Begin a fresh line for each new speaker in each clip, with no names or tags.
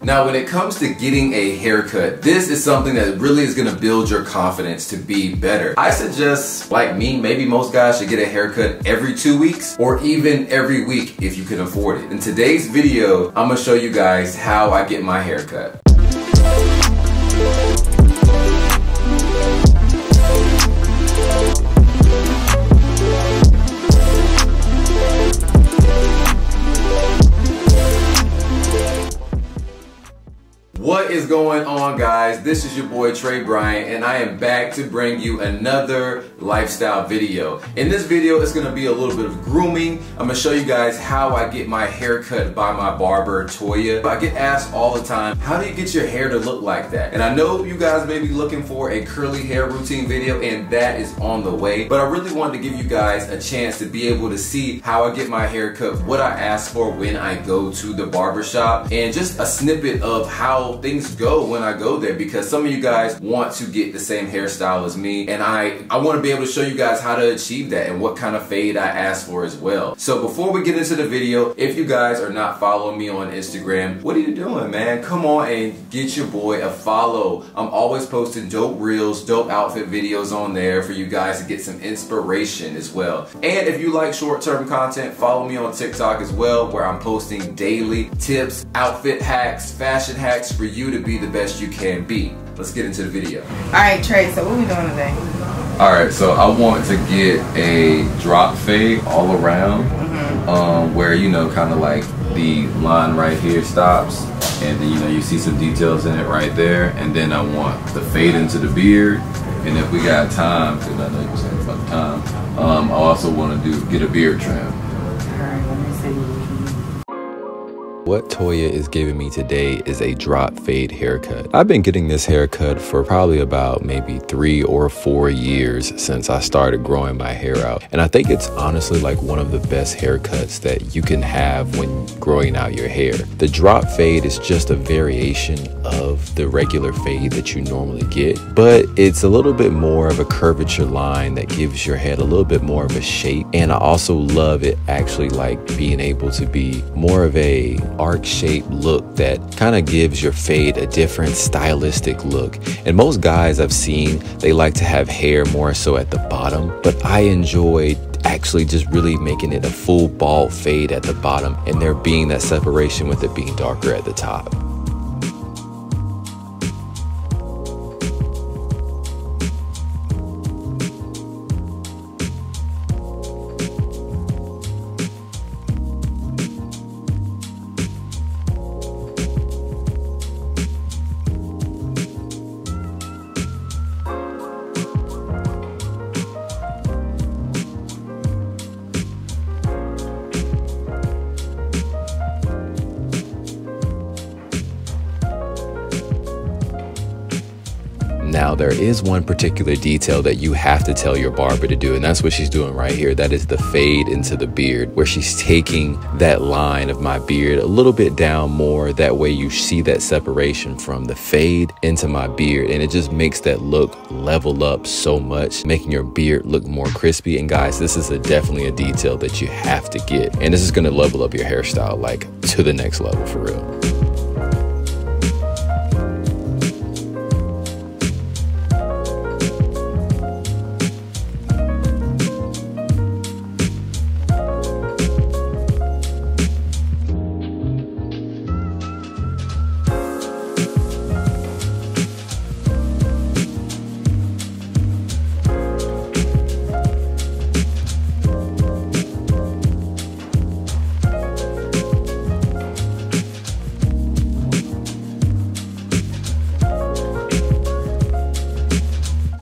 Now, when it comes to getting a haircut, this is something that really is gonna build your confidence to be better. I suggest, like me, maybe most guys should get a haircut every 2 weeks or even every week if you can afford it. In today's video, I'm gonna show you guys how I get my haircut. What is going on, guys? This is your boy Trey Bryant, and I am back to bring you another lifestyle video. In this video, it's gonna be a little bit of grooming. I'm gonna show you guys how I get my hair cut by my barber, Toya. I get asked all the time, how do you get your hair to look like that? And I know you guys may be looking for a curly hair routine video, and that is on the way. But I really wanted to give you guys a chance to be able to see how I get my hair cut, what I ask for when I go to the barbershop, and just a snippet of how things go when I go there, because some of you guys want to get the same hairstyle as me, and I want to be able to show you guys how to achieve that and what kind of fade I ask for as well. So before we get into the video, if you guys are not following me on Instagram, what are you doing, man? Come on and get your boy a follow. I'm always posting dope reels, dope outfit videos on there for you guys to get some inspiration as well. And if you like short-term content, follow me on TikTok as well, where I'm posting daily tips, outfit hacks, fashion hacks for you to be the best you can be. Let's get into the video.
Alright, Trey, so what we doing today?
Alright, so I want to get a drop fade all around, where, you know, kind of like the line right here stops, and then, you know, you see some details in it right there, and then I want the fade into the beard, and if we got time, because I know you were saying about time, I also want to get a beard trim.
Alright, let me see.
What Toya is giving me today is a drop fade haircut. I've been getting this haircut for probably about maybe 3 or 4 years since I started growing my hair out. And I think it's honestly like one of the best haircuts that you can have when growing out your hair. The drop fade is just a variation of the regular fade that you normally get, but it's a little bit more of a curvature line that gives your head a little bit more of a shape. And I also love it actually like being able to be more of a arc shaped look that kind of gives your fade a different stylistic look. And most guys I've seen, they like to have hair more so at the bottom, but I enjoyed actually just really making it a full bald fade at the bottom and there being that separation with it being darker at the top. Now, there is one particular detail that you have to tell your barber to do, and that's what she's doing right here. That is the fade into the beard, where she's taking that line of my beard a little bit down more. That way you see that separation from the fade into my beard, and it just makes that look level up so much, making your beard look more crispy. And guys, this is definitely a detail that you have to get, and this is going to level up your hairstyle like to the next level for real.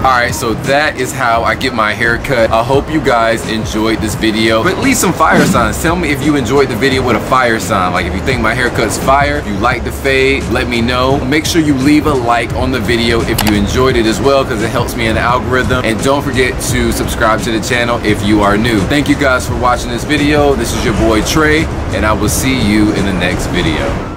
Alright, so that is how I get my hair cut. I hope you guys enjoyed this video. But leave some fire signs. Tell me if you enjoyed the video with a fire sign. Like if you think my haircut's fire, if you like the fade, let me know. Make sure you leave a like on the video if you enjoyed it as well, because it helps me in the algorithm. And don't forget to subscribe to the channel if you are new. Thank you guys for watching this video. This is your boy Trey, and I will see you in the next video.